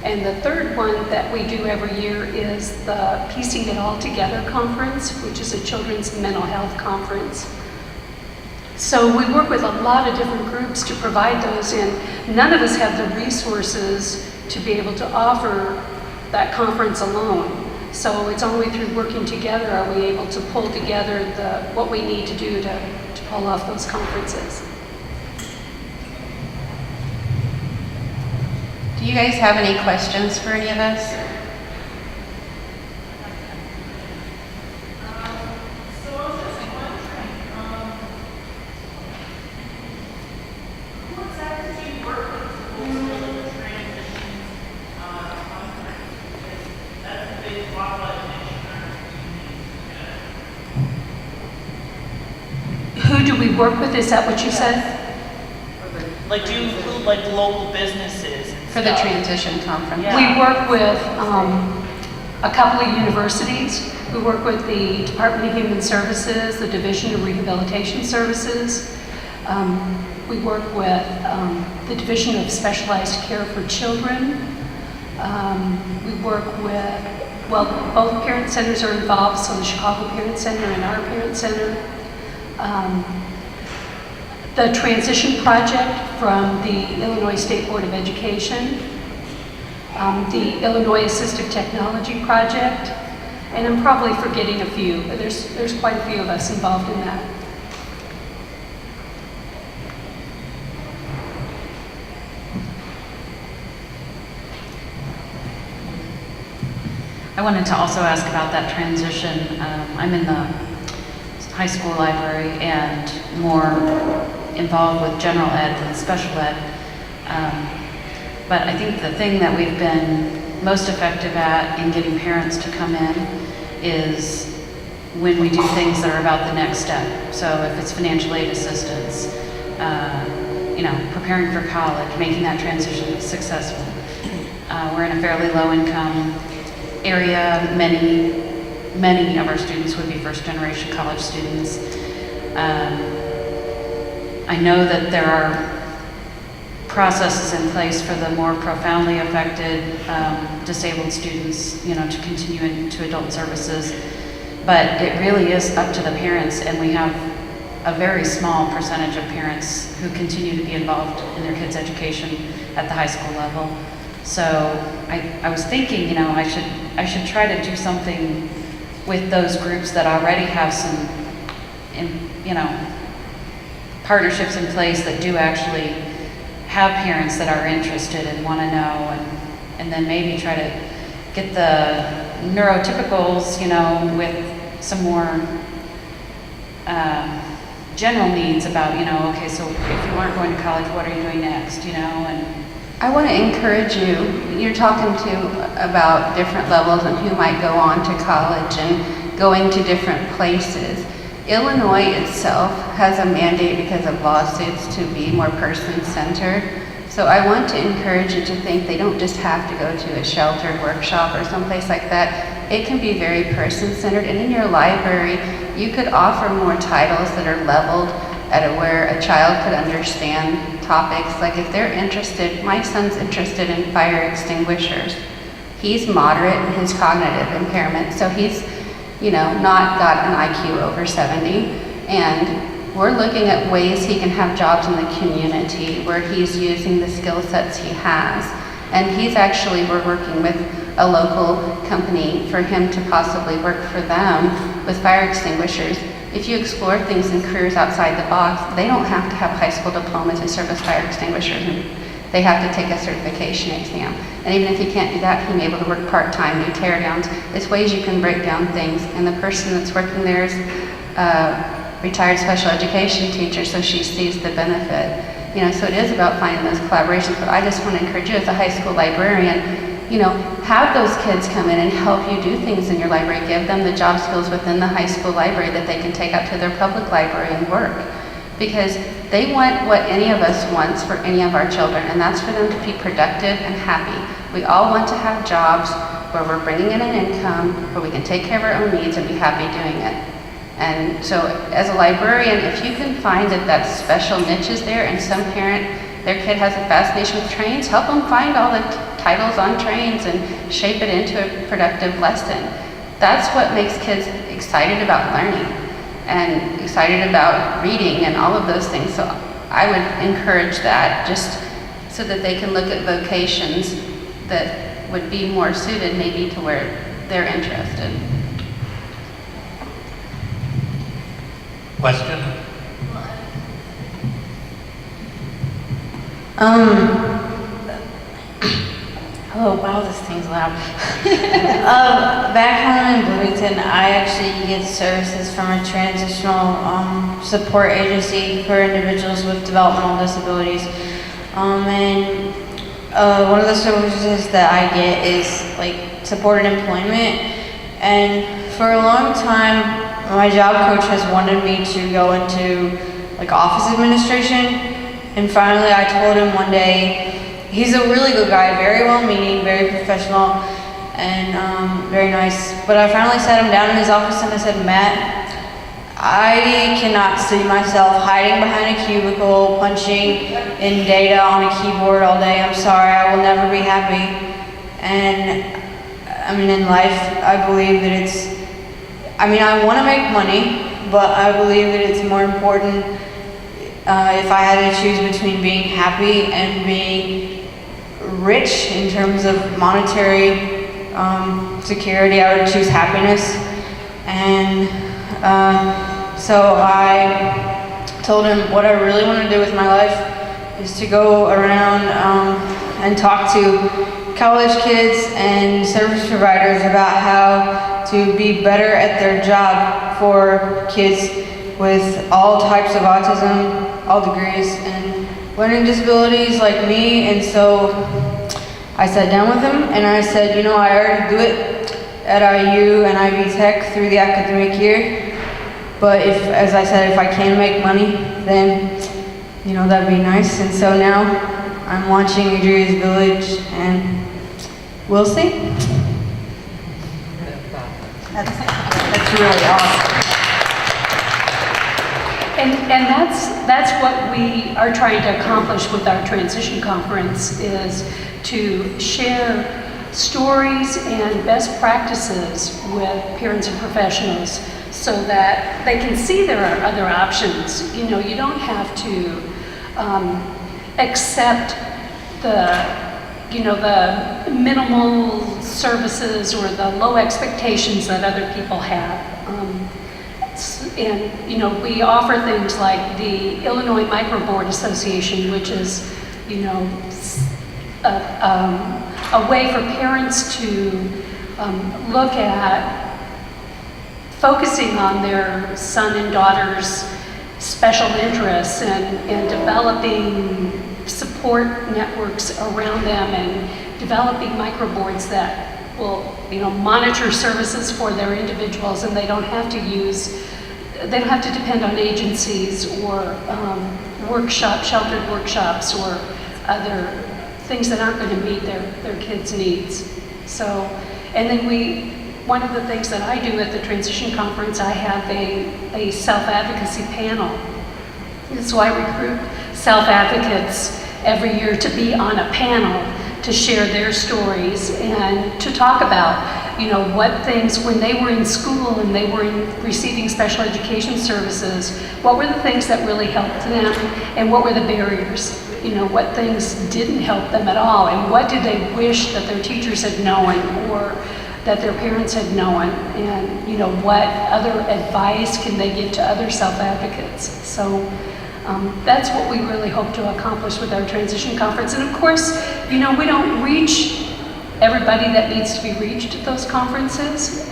And the third one that we do every year is the Piecing It All Together Conference, which is a children's mental health conference. So we work with a lot of different groups to provide those, and none of us have the resources to be able to offer that conference alone. So it's only through working together are we able to pull together what we need to do to pull off those conferences. Do you guys have any questions for any of us? So I was just wondering, who exactly do you work with for the transitions conference? Because that's a big lot of attention. Who do we work with? Is that what you said? Like, do you include like local businesses and For the stuff? transition conference? Yeah. We work with a couple of universities. We work with the Department of Human Services, the Division of Rehabilitation Services. We work with the Division of Specialized Care for Children. We work with, both parent centers are involved, so the Chicago Parent Center and our Parent Center. The Transition Project from the Illinois State Board of Education, the Illinois Assistive Technology Project, and I'm probably forgetting a few, but there's quite a few of us involved in that. I wanted to also ask about that transition. I'm in the high school library and more involved with general ed than special ed. But I think the thing that we've been most effective at in getting parents to come in is when we do things that are about the next step. So if it's financial aid assistance, preparing for college, making that transition successful. We're in a fairly low income area. Many of our students would be first generation college students. I know that there are processes in place for the more profoundly affected disabled students, to continue into adult services, but it really is up to the parents, and we have a very small percentage of parents who continue to be involved in their kids' education at the high school level. So I was thinking, I should try to do something with those groups that already have some, partnerships in place that do actually have parents that are interested and want to know, and then maybe try to get the neurotypicals, with some more general needs about, okay, so if you aren't going to college, what are you doing next, and I want to encourage you, you're talking about different levels and who might go on to college and going to different places. Illinois itself has a mandate because of lawsuits to be more person-centered. So I want to encourage you to think they don't just have to go to a sheltered workshop or someplace like that. It can be very person-centered, and in your library, you could offer more titles that are leveled at where a child could understand topics. Like if they're interested, my son's interested in fire extinguishers. He's moderate in his cognitive impairment, so he's not got an IQ over 70, and we're looking at ways he can have jobs in the community where he's using the skill sets he has. And we're working with a local company for him to possibly work for them with fire extinguishers. If you explore things in careers outside the box, they don't have to have high school diploma to serve as fire extinguishers. They have to take a certification exam. And even if he can't do that, he may be able to work part-time, do tear-downs. It's ways you can break down things. And the person that's working there is a retired special education teacher, so she sees the benefit. So it is about finding those collaborations, but I just want to encourage you as a high school librarian, have those kids come in and help you do things in your library. Give them the job skills within the high school library that they can take out to their public library and work. Because they want what any of us wants for any of our children, and that's for them to be productive and happy. We all want to have jobs where we're bringing in an income, where we can take care of our own needs and be happy doing it. And so as a librarian, if you can find that special niche is there, and some parent, their kid has a fascination with trains, help them find all the titles on trains and shape it into a productive lesson. That's what makes kids excited about learning and excited about reading and all of those things. So I would encourage that, just so that they can look at vocations that would be more suited maybe to where they're interested. Question? Oh, wow, this thing's loud. Back home in Bloomington, I actually get services from a transitional support agency for individuals with developmental disabilities. And one of the services that I get is like supported employment. And for a long time, my job coach has wanted me to go into like office administration. And finally, I told him one day, he's a really good guy, very well-meaning, very professional, and very nice. But I finally sat him down in his office and I said, Matt, I cannot see myself hiding behind a cubicle, punching in data on a keyboard all day. I'm sorry, I will never be happy. And I mean, in life, I believe that I want to make money, but I believe that it's more important if I had to choose between being happy and being rich in terms of monetary security, I would choose happiness. And so I told him what I really want to do with my life is to go around and talk to college kids and service providers about how to be better at their job for kids with all types of autism, all degrees, and learning disabilities like me. And so I sat down with him and I said, I already do it at IU and Ivy Tech through the academic year. But as I said, if I can make money, then, that'd be nice. And so now I'm launching Adria's Village, and we'll see. That's really awesome. And that's what we are trying to accomplish with our transition conference, is to share stories and best practices with parents and professionals so that they can see there are other options. You know, you don't have to accept the minimal services or the low expectations that other people have. And, you know, we offer things like the Illinois Micro Board Association, which is, you know, a way for parents to look at focusing on their son and daughter's special interests and developing support networks around them and developing microboards that will, you know, monitor services for their individuals, and they don't have to depend on agencies or sheltered workshops or other things that aren't going to meet their kids' needs. So, and then one of the things that I do at the Transition Conference, I have a self-advocacy panel. And so I recruit self-advocates every year to be on a panel to share their stories and to talk about, you know, what things, when they were in school and they were receiving special education services, what were the things that really helped them and what were the barriers? You know, what things didn't help them at all, and what did they wish that their teachers had known or that their parents had known, and, you know, what other advice can they give to other self-advocates? So that's what we really hope to accomplish with our transition conference. And of course, you know, we don't reach everybody that needs to be reached at those conferences.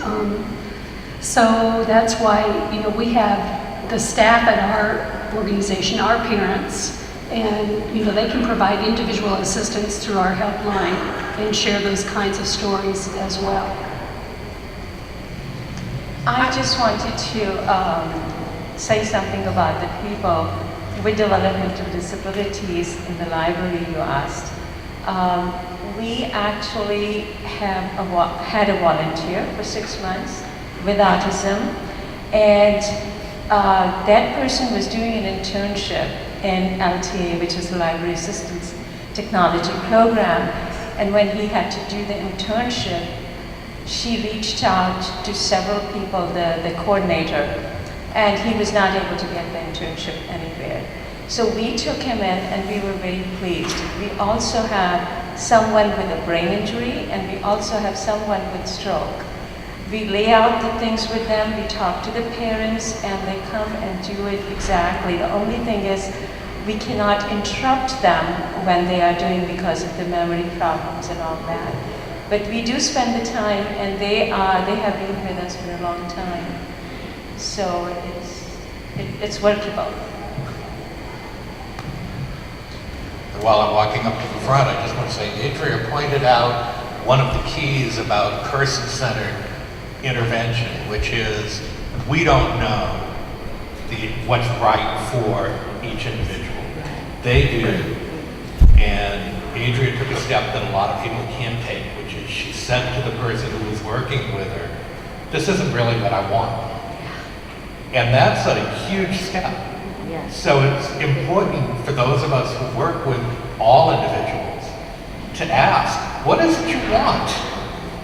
So that's why, you know, we have the staff at our organization, our parents, and, you know, they can provide individual assistance through our helpline and share those kinds of stories as well. I just wanted to say something about the people with developmental disabilities in the library you asked. We actually had a volunteer for 6 months with autism, and that person was doing an internship in LTA, which is the Library Assistance Technology Program. And when he had to do the internship, she reached out to several people, the coordinator, and he was not able to get the internship anywhere. So we took him in and we were very pleased. We also have someone with a brain injury and we also have someone with stroke. We lay out the things with them, we talk to the parents, and they come and do it exactly. The only thing is we cannot interrupt them when they are doing because of the memory problems and all that. But we do spend the time, and they have been with us for a long time. So it's workable. While I'm walking up to the front, I just want to say, Adria pointed out one of the keys about person-centered intervention, which is we don't know what's right for each individual. They do, and Adria took a step that a lot of people can't take, which is she said to the person who was working with her, this isn't really what I want. And that's a huge step. Yes. So it's important for those of us who work with all individuals to ask, what is it you want?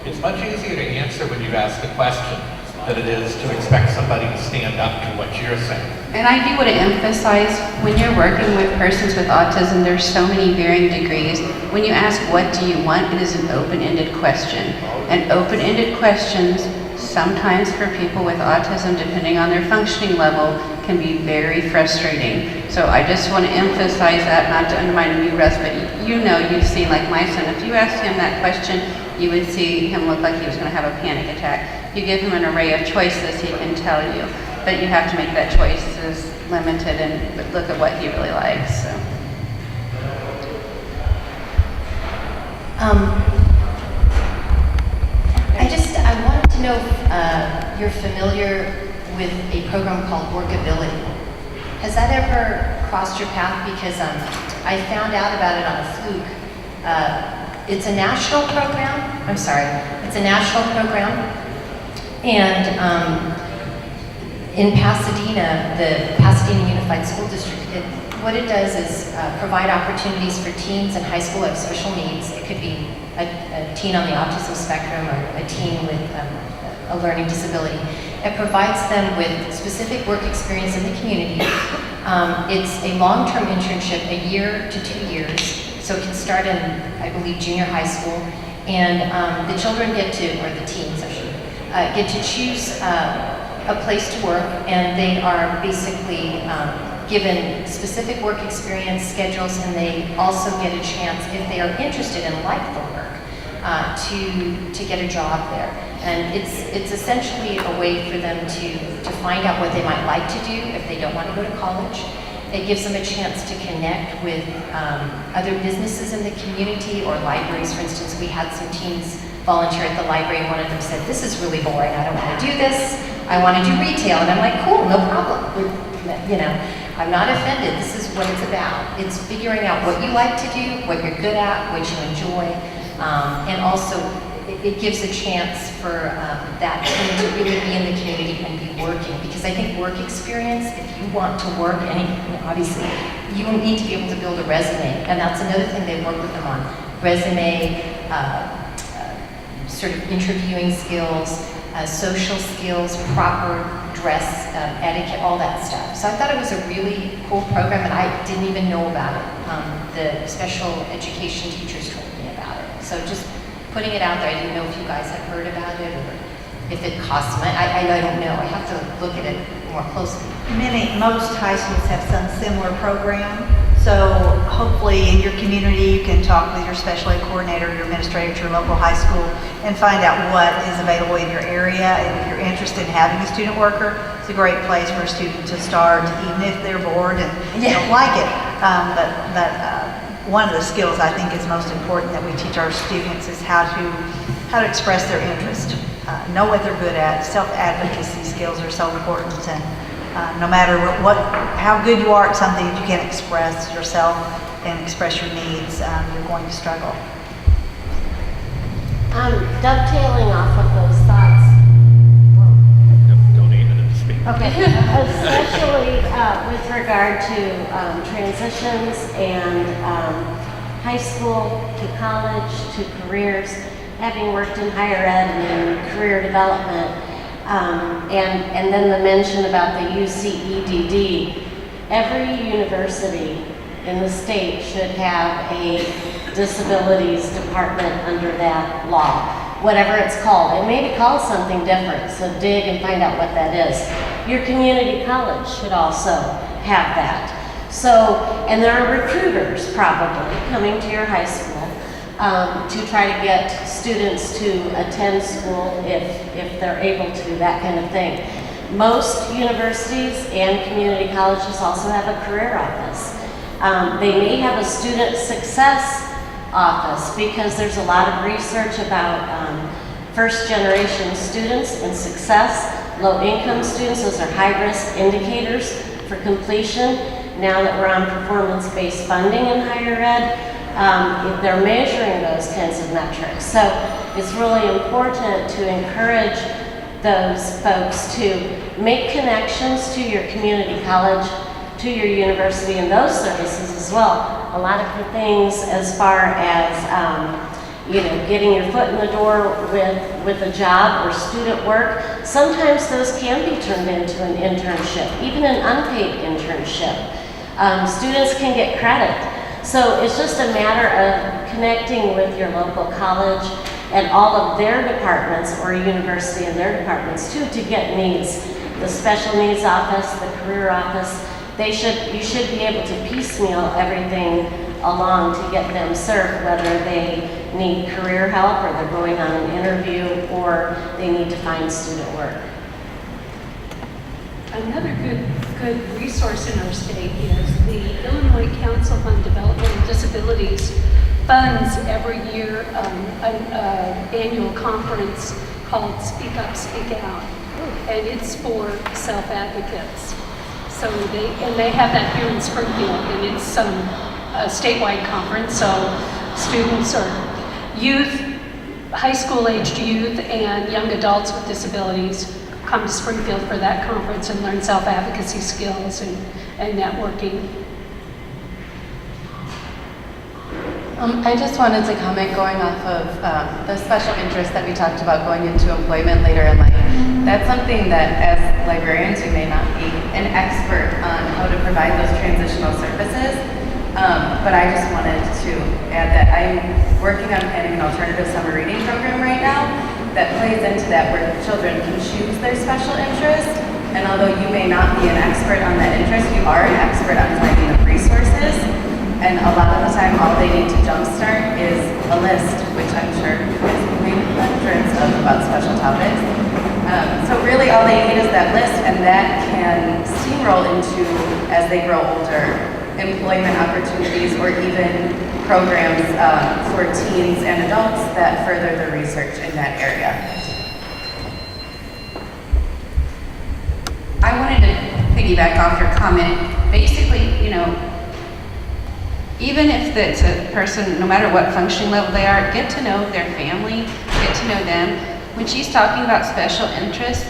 It's much easier to answer when you ask the question than it is to expect somebody to stand up to what you're saying. And I do want to emphasize, when you're working with persons with autism, there's so many varying degrees. When you ask, what do you want, it is an open-ended question. And open-ended questions, sometimes for people with autism, depending on their functioning level, can be very frustrating. So I just want to emphasize that, not to undermine you, Russ, but you know, you've seen, like my son, if you asked him that question, you would see him look like he was going to have a panic attack. You give him an array of choices, he can tell you, but you have to make that choice as limited and look at what he really likes. So. I wanted to know if you're familiar with a program called Workability. Has that ever crossed your path? Because I found out about it on a fluke. It's a national program. It's a national program. And in Pasadena, the Pasadena Unified School District, what it does is provide opportunities for teens in high school who have special needs. It could be a teen on the autism spectrum or a teen with a learning disability. It provides them with specific work experience in the community. It's a long-term internship, a year to 2 years, so it can start in, I believe, junior high school. And the children get to, or the teens, I should, get to choose a place to work, and they are basically given specific work experience schedules, and they also get a chance, if they are interested and like the work, to get a job there. And it's essentially a way for them to find out what they might like to do if they don't want to go to college. It gives them a chance to connect with other businesses in the community or libraries. For instance, we had some teens volunteer at the library, and one of them said, "This is really boring, I don't want to do this, I want to do retail." And I'm like, "Cool, no problem. You know, I'm not offended, this is what it's about. It's figuring out what you like to do, what you're good at, what you enjoy, and also it gives a chance for that team to really be in the community and be working. Because I think work experience, if you want to work, obviously, you need to be able to build a resume. And that's another thing they work with them on. Resume, sort of interviewing skills, social skills, proper dress, etiquette, all that stuff. So I thought it was a really cool program, and I didn't even know about it. The special education teachers told me about it. So just putting it out there, I didn't know if you guys had heard about it or if it costs money. I don't know. I have to look at it more closely. Most high schools have some similar program. So hopefully in your community, you can talk with your special ed coordinator, your administrator at your local high school, and find out what is available in your area. And if you're interested in having a student worker, it's a great place for a student to start, even if they're bored and don't like it. One of the skills I think is most important that we teach our students is how to express their interest, know what they're good at. Self-advocacy skills are so important, and no matter how good you are at something, if you can't express yourself and express your needs, you're going to struggle. Dovetailing off of those thoughts. Okay, especially with regard to transitions and high school to college to careers, having worked in higher ed and in career development, and then the mention about the UCEDD, every university in the state should have a disabilities department under that law. Whatever it's called. It may be called something different, so dig and find out what that is. Your community college should also have that. So, and there are recruiters probably coming to your high school to try to get students to attend school if they're able to, that kind of thing. Most universities and community colleges also have a career office. They may have a student success office because there's a lot of research about first generation students and success, low income students, those are high risk indicators for completion. Now that we're on performance-based funding in higher ed, they're measuring those kinds of metrics. So it's really important to encourage those folks to make connections to your community college, to your university, and those services as well. A lot of the things as far as getting your foot in the door with a job or student work, sometimes those can be turned into an internship, even an unpaid internship. Students can get credit. So it's just a matter of connecting with your local college and all of their departments, or university and their departments too, to get needs. The special needs office, the career office, you should be able to piecemeal everything along to get them served, whether they need career help or they're going on an interview or they need to find student work. Another good resource in our state is the Illinois Council on Development and Disabilities funds every year an annual conference called Speak Up, Speak Out, and it's for self-advocates. So they have that here in Springfield, and it's a statewide conference, so students or youth, high school aged youth and young adults with disabilities come to Springfield for that conference and learn self-advocacy skills and networking. I just wanted to comment going off of the special interest that we talked about going into employment later in life. That's something that as librarians we may not be an expert on how to provide those transitional services, but I just wanted to add that I'm working on planning an alternative summer reading program right now that plays into that, where children can choose their special interest, and although you may not be an expert on that interest, you are an expert on finding the resources. And a lot of the time, all they need to jumpstart is a list, which I'm sure is maybe hundreds of about special topics. So really, all they need is that list, and that can steamroll into, as they grow older, employment opportunities or even programs for teens and adults that further the research in that area. I wanted to piggyback off your comment. Basically, even if it's a person, no matter what functioning level they are, get to know their family, get to know them. When she's talking about special interests,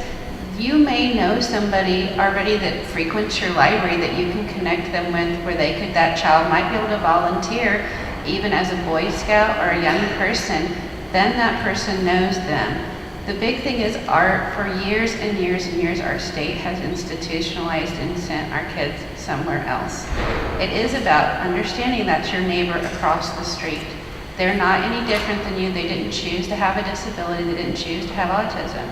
you may know somebody already that frequents your library that you can connect them with, where that child might be able to volunteer, even as a Boy Scout or a young person. Then that person knows them. The big thing is art. For years and years and years, our state has institutionalized and sent our kids somewhere else. It is about understanding that's your neighbor across the street. They're not any different than you. They didn't choose to have a disability. They didn't choose to have autism.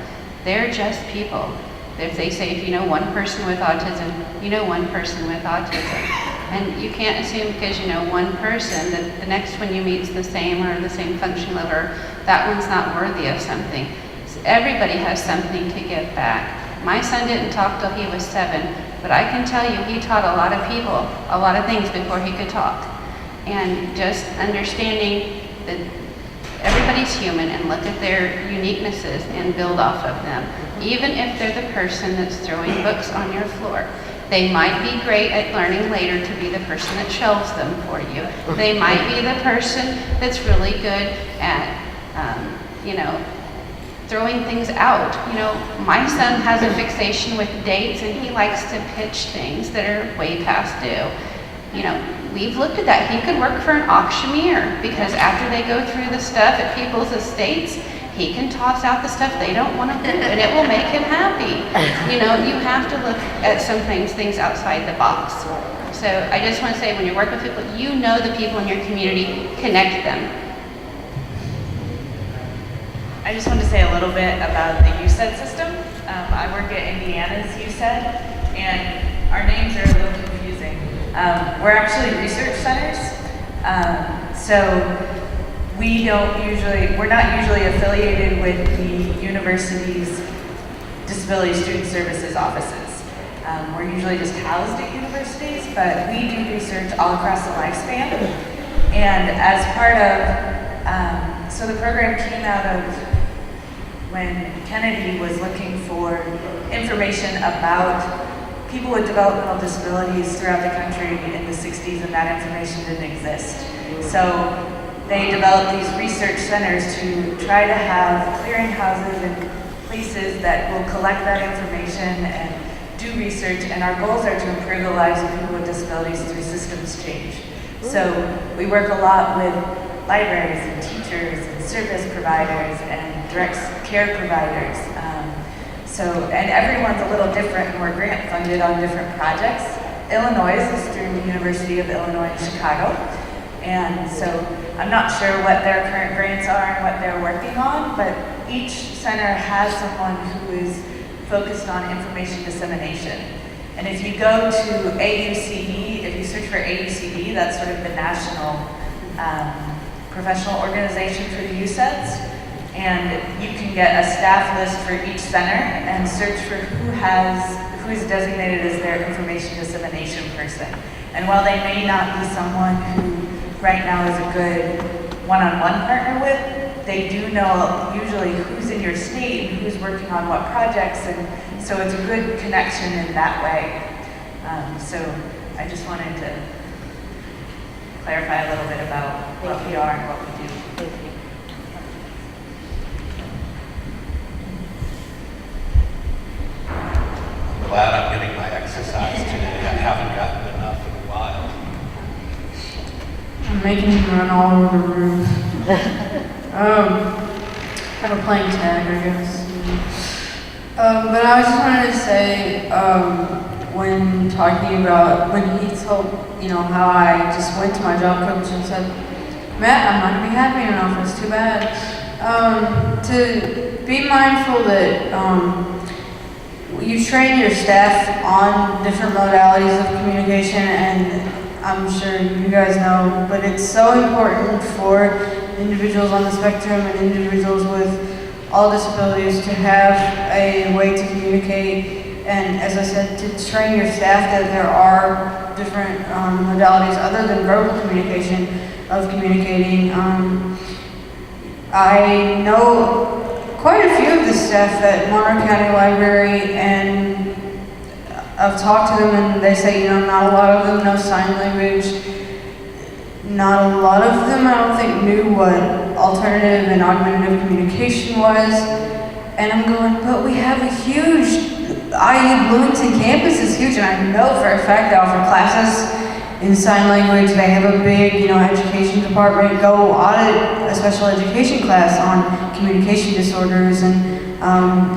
They're just people. If they say, if you know one person with autism, you know one person with autism. And you can't assume because you know one person that the next one you meet is the same or the same function level, or that one's not worthy of something. Everybody has something to give back. My son didn't talk till he was 7, but I can tell you he taught a lot of people a lot of things before he could talk. And just understanding that everybody's human and look at their uniquenesses and build off of them. Even if they're the person that's throwing books on your floor. They might be great at learning later to be the person that shelves them for you. They might be the person that's really good at, throwing things out. My son has a fixation with dates and he likes to pitch things that are way past due. We've looked at that. He could work for an auctioneer because after they go through the stuff at people's estates, he can toss out the stuff they don't want to do and it will make him happy. You have to look at some things outside the box. So I just want to say, when you work with people, you know the people in your community, connect them. I just wanted to say a little bit about the USED system. I work at Indiana's USED, and our names are a little confusing. We're actually research centers, so we're not usually affiliated with the university's disability student services offices. We're usually just housed at universities, but we do research all across the lifespan. And as part of, so the program came out of when Kennedy was looking for information about people with developmental disabilities throughout the country in the 60s, and that information didn't exist. So they developed these research centers to try to have clearinghouses and places that will collect that information and do research, and our goals are to improve the lives of people with disabilities through systems change. So we work a lot with libraries and teachers and service providers and direct care providers. And everyone's a little different, and we're grant funded on different projects. Illinois is through the University of Illinois in Chicago. And so I'm not sure what their current grants are and what they're working on, but each center has someone who is focused on information dissemination. And if you go to AUCD, if you search for AUCD, that's sort of the national professional organization for the USEDs. And you can get a staff list for each center and search for who is designated as their information dissemination person. And while they may not be someone who right now is a good one-on-one partner with, they do know usually who's in your state and who's working on what projects, and so it's a good connection in that way. So I just wanted to clarify a little bit about what we are and what we do. Thank you. making me run all over the room. Kind of playing tag, I guess. But I just wanted to say, when talking about, when he told, how I just went to my job coach and said, Matt, I'm not going to be happy in an office, too bad. To be mindful that you train your staff on different modalities of communication, and I'm sure you guys know, but it's so important for individuals on the spectrum and individuals with all disabilities to have a way to communicate, and as I said, to train your staff that there are different modalities other than verbal communication of communicating. I know quite a few of the staff at Monroe County Library, and I've talked to them and they say, not a lot of them know sign language. Not a lot of them, I don't think, knew what alternative and augmentative communication was. And I'm going, but we have a huge, IU Bloomington campus is huge, and I know for a fact they offer classes in sign language. They have a big, education department. Go audit a special education class on communication disorders and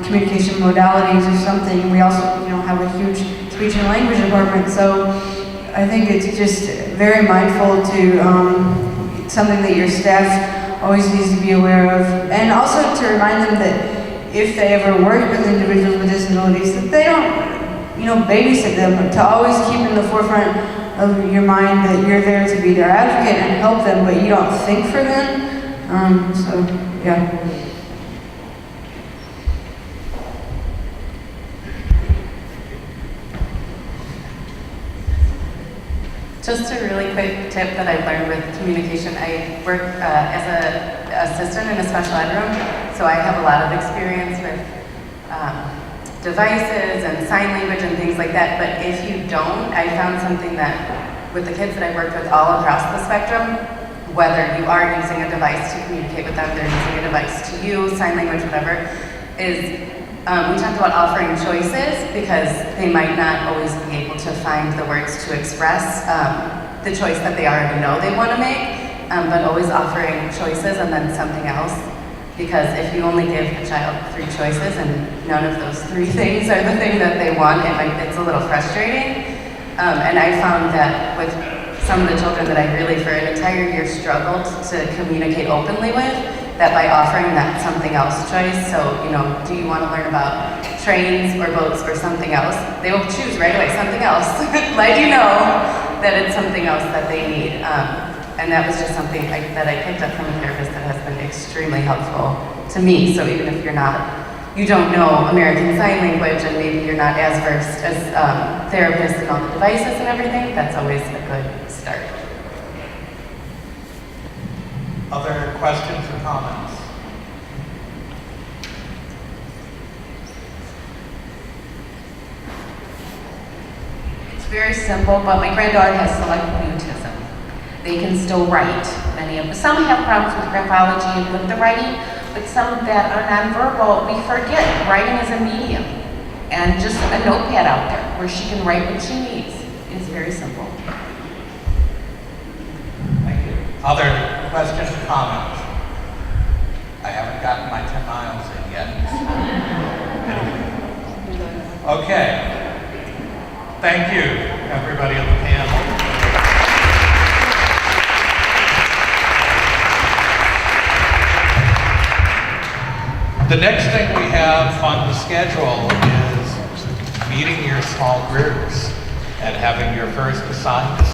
communication modalities or something. We also, have a huge speech and language department. So I think it's just very mindful to something that your staff always needs to be aware of, and also to remind them that if they ever work with individuals with disabilities, that they don't, babysit them. To always keep in the forefront of your mind that you're there to be their advocate and help them, but you don't think for them. So yeah. Just a really quick tip that I've learned with communication. I work as an assistant in a special ed room, so I have a lot of experience with devices and sign language and things like that. But if you don't, I found something that with the kids that I worked with all across the spectrum, whether you are using a device to communicate with them, they're using a device to you, sign language, whatever, is we talked about offering choices because they might not always be able to find the words to express the choice that they already know they want to make, but always offering choices and then something else. Because if you only give a child 3 choices and none of those 3 things are the thing that they want, it's a little frustrating. And I found that with some of the children that I really for an entire year struggled to communicate openly with, that by offering that something else choice, so, do you want to learn about trains or boats or something else? They will choose right away something else, let you know that it's something else that they need. And that was just something that I picked up from a therapist that has been extremely helpful to me. So even if you don't know American Sign Language and maybe you're not as versed as therapists and all the devices and everything, that's always a good start. Other questions or comments? It's very simple, but my granddaughter has selective mutism. They can still write, many of them. Some have problems with graphology and with the writing, but some that are nonverbal, we forget writing is a medium. And just a notepad out there where she can write what she needs. It's very simple. Thank you. Other questions or comments? I haven't gotten my 10 miles in yet. Okay. Thank you, everybody on the panel. The next thing we have on the schedule is meeting your small groups and having your first assigned